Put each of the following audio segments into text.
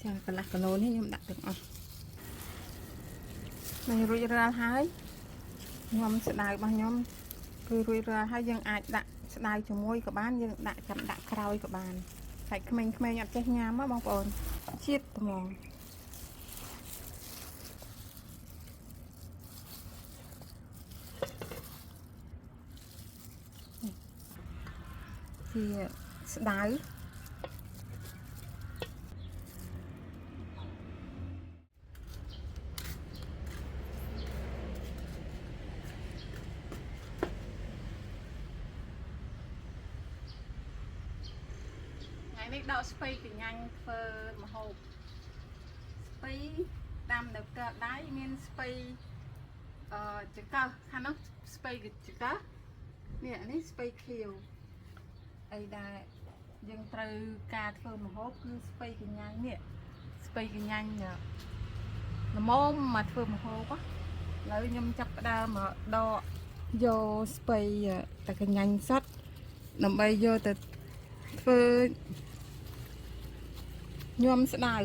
ចាកន្លះគីឡូនេះខ្ញុំដាក់ទាំងអស់មិនរួចរាល់ហើយខ្ញុំស្ដៅរបស់ខ្ញុំគឺរួចរាល់ហើយយើងអាចដាក់ស្ដៅជាមួយក៏បានយើងដាក់ចាំដាក់ក្រោយក៏បានតែក្មេងៗអត់ចេះញ៉ាំបងប្អូនជាតិត្មងជាស្ដៅនេះដកស្ពៃកញ្ញាញ់ធ្វើម្ហូបស្ពៃដាំនៅផ្ទះដៃមានស្ពៃចង្កឹះខាងនោះស្ពៃចង្កឹះនេះស្ពៃខៀវអីដែរយើងត្រូវការធ្វើម្ហូបគឺស្ពៃកញ្ញាញ់នេះស្ពៃកញ្ញាញ់ល្មមមកធ្វើម្ហូបឥឡូវខ្ញុំចាប់ផ្ដើមមកដកយកស្ពៃតែកញ្ញាញ់សុទ្ធដើម្បីយកទៅធ្វើញោមស្ដៅន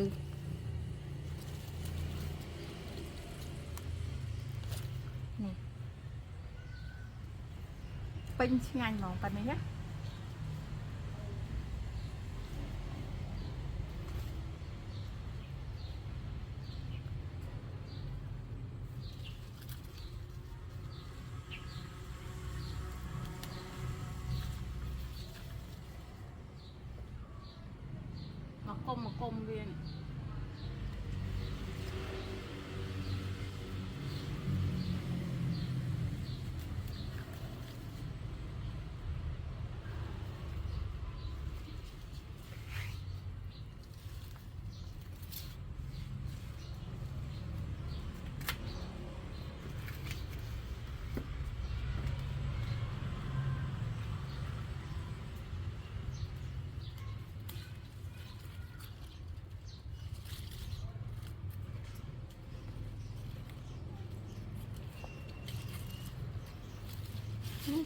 េះពេញឆ្ងាញ់ហ្មងប៉ានេះណាមកគុំវា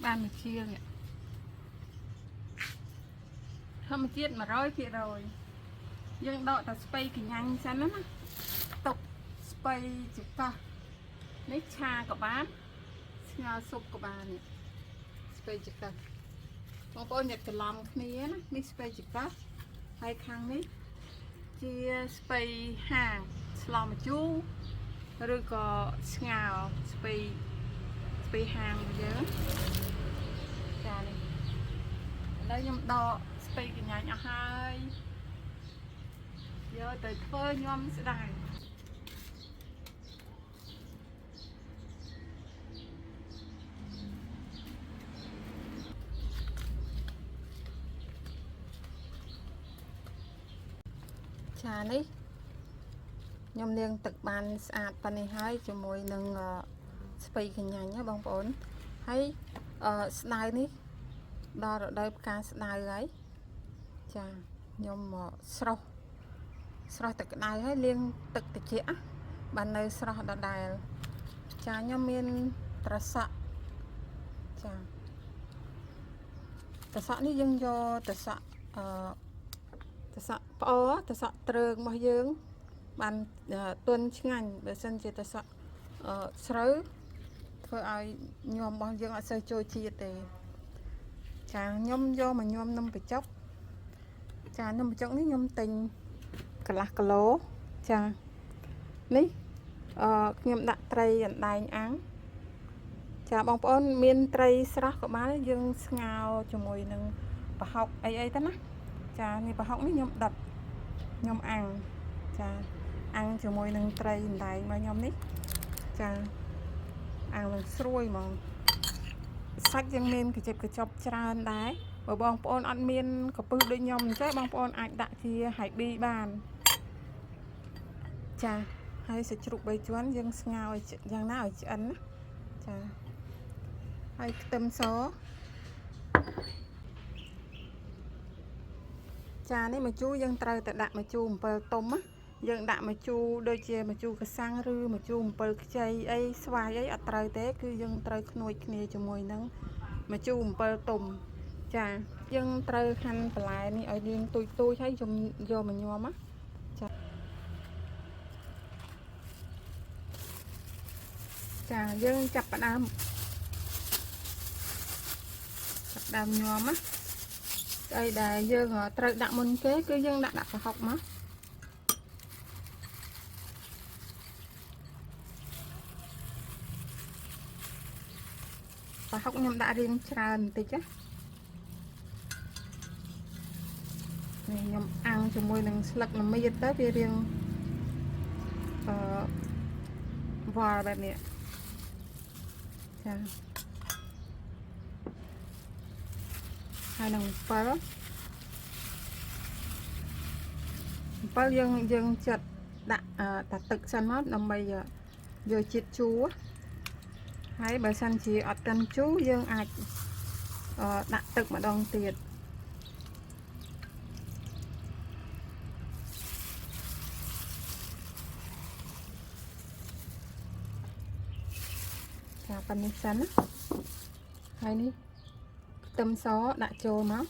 បានមកជាងធម្មជាតិ 100% យើងដកតែស្ពៃកញ្ញាញ់សិនណាទុកស្ពៃចង្កឹះនេះឆាក៏បានស្ងោរស៊ុបក៏បាននេះស្ពៃចង្កឹះបងប្អូនอย่าច្រឡំគ្នាណានេះស្ពៃចង្កឹះហើយខាងនេះជាស្ពៃហាងស្លម្ជូរឬក៏ស្ងោរស្ពៃហាងយើងចានេះឥឡូវខ្ញុំដកស្ពៃកញ្ញាញ់អស់ហើយយកទៅធ្វើញោមស្ដៅចានេះខ្ញុំលាងទឹកបានស្អាតប៉ុណ្នេះហើយជាមួយនឹងស្ពៃកញ្ញាញ់ណាបងប្អូនហើយស្ដៅនេះដល់រដូវផ្កាស្ដៅហើយចាខ្ញុំមកស្រស់ទឹកក្តៅហើយលាងទឹកត្រជាក់បាននៅស្រស់ដដែលចាខ្ញុំមានត្រសក់ចាត្រសក់នេះយើងយកត្រសក់ត្រសក់ផ្អកត្រសក់ត្រើងរបស់យើងបានទន់ឆ្ងាញ់បើសិនជាត្រសក់ស្រូវធ្វើឲ្យញោមរបស់យើងអត់សូវចូលជាតិទេចាខ្ញុំយកមកញោមនំបញ្ចុកចានំបញ្ចុកនេះខ្ញុំទិញកន្លះគីឡូចានេះខ្ញុំដាក់ត្រីអណ្ដែងអាំងចាបងប្អូនមានត្រីស្រស់ក៏បានយើងស្ងោរជាមួយនឹងប្រហុកអីទៅណាចានេះប្រហុកនេះខ្ញុំដុតខ្ញុំអាំងចាអាំងជាមួយនឹងត្រីអណ្ដែងរបស់ខ្ញុំនេះចាអាំងនឹងស្រួយហ្មងសាច់យើងមានកញ្ចប់ច្រើនដែរបើបងប្អូនអត់មានកពឹសដូចខ្ញុំអញ្ចឹងបងប្អូនអាចដាក់ជាហៃប៊ីបានចាហើយសាច់ជ្រូក3ជាន់យើងស្ងោរយ៉ាងណាឲ្យឆ្អិនណាចាហើយខ្ទឹមសចានេះម្ជូរយើងត្រូវតែដាក់ម្ជូរអំពិលទុំណាយើងដាក់ម្ជូរដូចជាម្ជូរកាសាំងឬម្ជូរអំពិលខ្ចីអីស្វាយអីអត់ត្រូវទេគឺយើងត្រូវខ្នួយគ្នាជាមួយនឹងម្ជូរអំពិលទុំចាយើងត្រូវហាន់បន្លែនេះឲ្យលាងទុយហើយខ្ញុំយកមកញោមណាចា ចាយើងចាប់ផ្ដើមញោមណាស្អីដែលយើងត្រូវដាក់មុនគេគឺយើងដាក់ប្រហុកមកប្រហុកខ្ញុំដាក់រៀងច្រើនបន្តិចណានេះខ្ញុំអាំងជាមួយនឹងស្លឹកល្មៀតទៅវារៀងវល់បែបនេះចាហើយនឹងអំពិលយើងចិត្តដាក់តាទឹកសិនមកដើម្បីយកជាតិជូរហើយបើសិនជាអត់កាន់ជូរយើងអាចដាក់ទឹកម្ដងទៀតចាប៉ុណ្នេះសិនណាហើយនេះខ្ទឹមសដាក់ចូលមក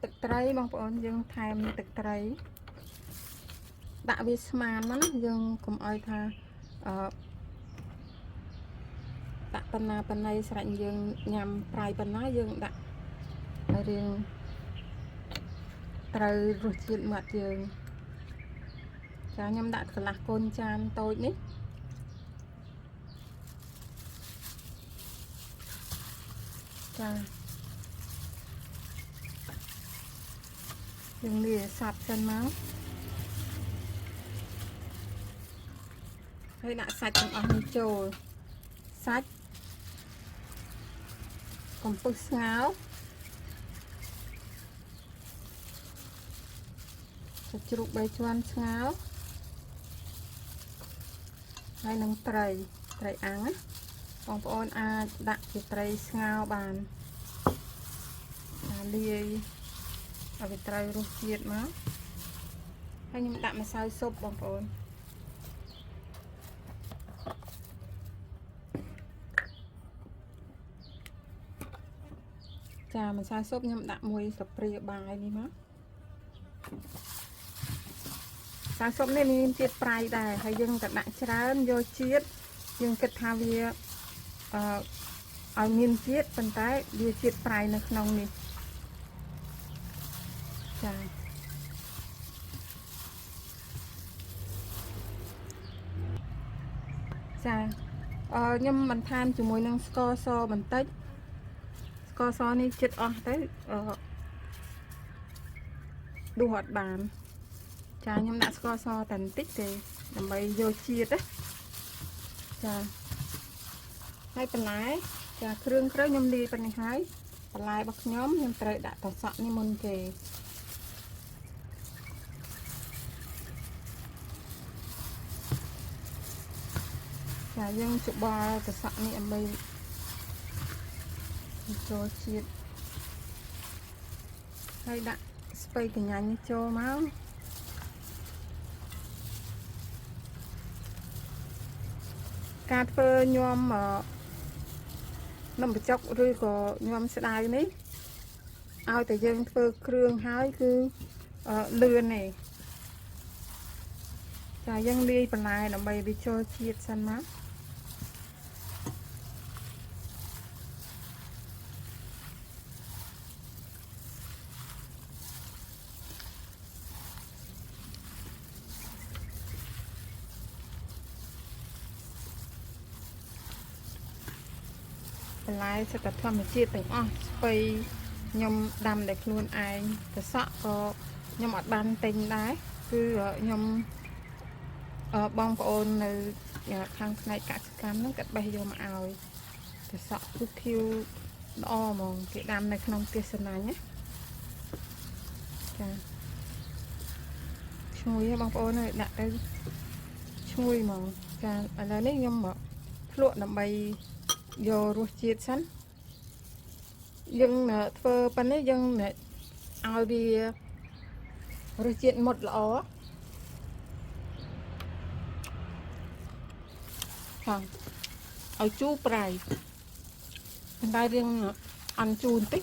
ទឹកត្រីបងប្អូនយើងថែមទឹកត្រីដាក់វាស្មានមកណាយើងកុំឲ្យថាដាក់ប៉ុណ្ណាស្រេចយើងញ៉ាំប្រៃប៉ុណ្ណាយើងដាក់ឲ្យរៀងត្រូវរសជាតិមាត់យើងចាខ្ញុំដាក់កន្លះកូនចានតូចនេះចាយើងលាយសាប់សិនមកហើយដាក់សាច់ទាំងអស់នេះចូលសាច់កំពឹសស្ងោរសាច់ជ្រូក3ជាន់ស្ងោរហើយនឹងត្រីអាំងណាបងប្អូនអាចដាក់ជាត្រីស្ងោរបានលាយឲ្យវាត្រូវរសជាតិមកហើយខ្ញុំដាក់ម្សៅស៊ុបបងប្អូនចាម្សៅស៊ុបខ្ញុំដាក់មួយស្លាបព្រាបាយនេះមកម្សៅស៊ុបនេះមានជាតិប្រៃដែរហើយយើងក៏ដាក់ច្រើនយកជាតិយើងគិតថាវាឲ្យមានជាតិប៉ុន្តែវាជាតិប្រៃនៅក្នុងនេះចាខ្ញុំបន្ថែមជាមួយនឹងស្ករសបន្តិចស្ករសនេះចិត្តអស់ទៅដួសអត់បានចាខ្ញុំដាក់ស្ករសតែបន្តិចទេដើម្បីយកជាតិណាចាហើយបន្លែចាគ្រឿងខ្ញុំលាយប៉ុណ្នេះហើយបន្លែរបស់ខ្ញុំត្រូវដាក់តសក់នេះមុនគេចាយើងច្បល់តសក់នេះដើម្បីចូលជាតិហើយដាក់ស្ពៃកញ្ញាញ់នេះចូលមកការធ្វើញោមនំបញ្ចុកឬក៏ញោមស្ដៅនេះឲ្យតែយើងធ្វើគ្រឿងហើយគឺលឿនទេចាយើងលាយបន្លែដើម្បីវាចូលជាតិសិនមកបន្លែសិតតែធម្មជាតិទាំងអស់ស្ពៃខ្ញុំដាំតែខ្លួនឯងតសក់ក៏ខ្ញុំអត់បានទិញដែរគឺខ្ញុំបងប្អូននៅខាងផ្នែកកសិកម្មហ្នឹងគាត់បេះយកមកឲ្យតសក់គឺខៀវល្អហ្មងគេដាំនៅក្នុងផ្ទះសំណាញ់ណាចាឈ្ងុយហ៎បងប្អូនដាក់ទៅឈ្ងុយហ្មងចាឥឡូវនេះខ្ញុំភ្លក់ដើម្បីយករសជាតិសិនយើងធ្វើប៉ុណ្ណេះយើងឲ្យវារសជាតិមុតល្អខាងឲ្យជូរប្រៃតែរៀង ăn chun tí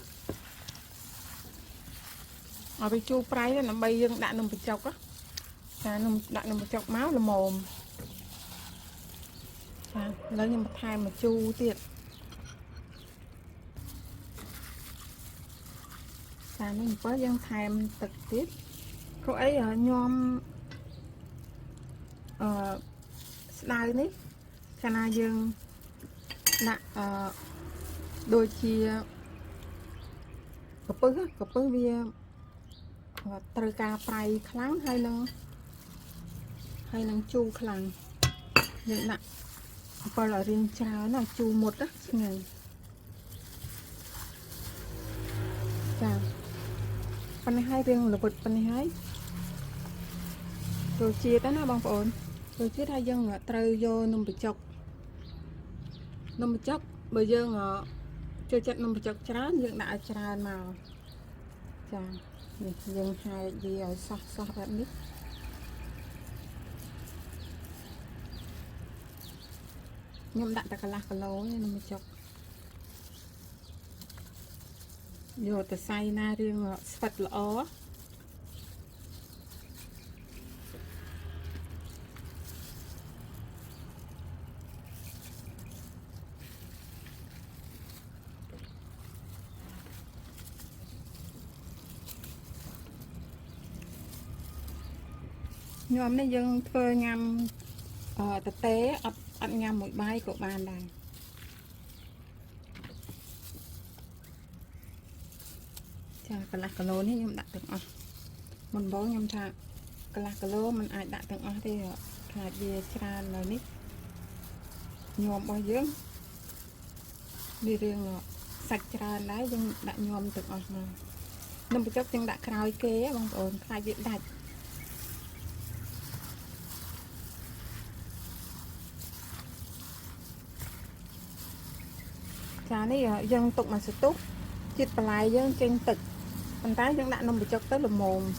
ở bên chu prái là bây giờ đã nằm bị chọc á đã nằm bị chọc máu là mồm lấy nhưng mà thay mà chu tiệt mình có dân thèm thực tiếp cô ấy ở nhom đai ní cho na dương nè đôi chia cặp bưng bia từ cà phai kháng hay năng chu kháng những nè coi là riêng trà là chu một đó ngày chào phần này hai riêng là vật phần này hai rồi chia tới nó bằng ổn rồi chia hai dân là trời vô nông bị chọc bây giờ ngọ cho chất nông bị chọc chán dân đã chán màu chà dân hai gì ở xoa bạn biết nhưng đã cả là lố nên nông bị chọc vô từ say na riêng phật lõ nhóm này dân phơi ngâm thực tế ăn ngâm một bài của bạn này chà cả là lô này nhóm đặt được mình bố nhóm cha cả là lô mình ai đặt được thì khai về tràn rồi nít nhóm bao nhiêu đi riêng sạch tràn đấy dân đã nhóm được mà nằm một chút dân đã khai kế bằng ổn khai diện đặt chả này dân tục mà sự tốt chít lại dân trên tực con cái dân đã nông bị chọc tới là mồm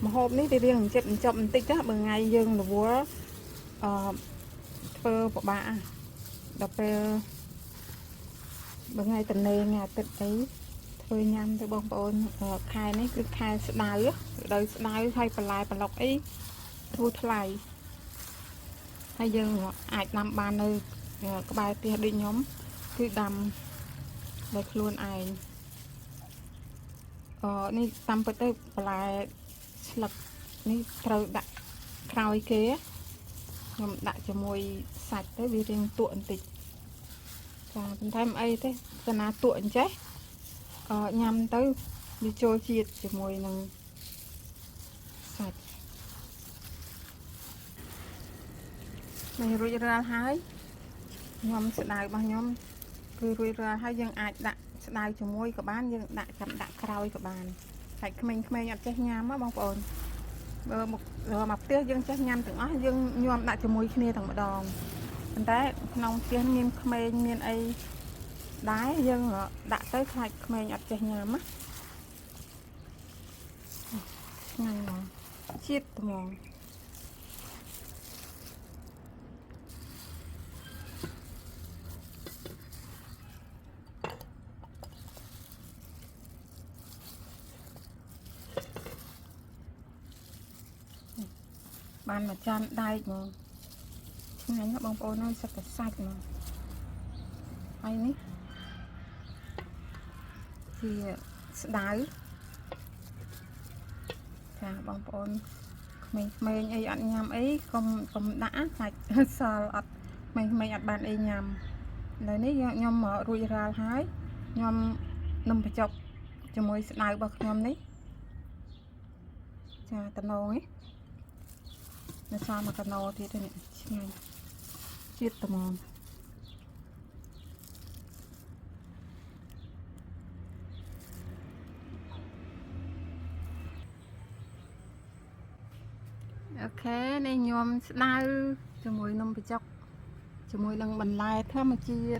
mà hôm nay thì riêng chết chậm tích á bằng ngày dân là vua phơ của bà đập bằng ngày tuần này ngày tết ấy thôi nhằm từ bông bồn khai này cứ khai sẽ đào đời sẽ đào hay phải lại phải lọc ấy thu thay hay giờ ai làm bàn nơi các bài tiền đi nhóm cứ đầm để luôn aiนี่ตำไปเตอร์ปลายสลักนี่เราดักคราวไอ้เก๋ยมดักจะมวยสายเตอร์วิเรียงตัวติดvàเป็นไทม์ไอ้เตอร์จะน่าตัวเจ๊ยำเตอร์วิโจจีดจะมวยนังสายไม่รู้จะอะไรยำสดายบางยำคือรู้อะไรให้ยังอาจดักสดายจะมวยกับบ้านยังดักจำดักคราวกับบ้านใส่ขมิ้นอยากจะยำมั้งบางคนmột tiêu dương chắc nhăn từng á dương nhuộm đại cho mùi kia thằng đòn mình thấy nông tiền miên khmer miên ấy đái dương đã tới khai khmer nhặt cho nhà mắt ngay mà chết mòn bàn mà chan đai mà ngay nó bông bông nó sẽ phải sạch mà hay ní thì đái chà bông bông mình ấy ăn nhầm ấy không đã sạch sờ mình ăn bàn ấy nhầm lời ní nhom mở rùi ra hái nhom nằm phải chọc cho môi đái bậc nhom ní chà tận nồi ấy nó sao mà cái nồi thì thế này chết tầm mòn ok này nhom đau cho mùi nông bị chọc cho mùi lần bần lai theo mà chia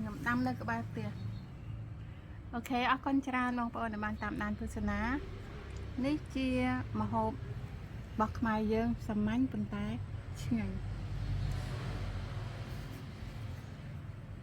nhom đâm đây các bạn tiền ok con tra long bò để bạn tạm đàn phụ sná ní chia mà hộp បោះខ្មែរយើងសាមញ្ញប៉ុន្តែឆ្ងាញ់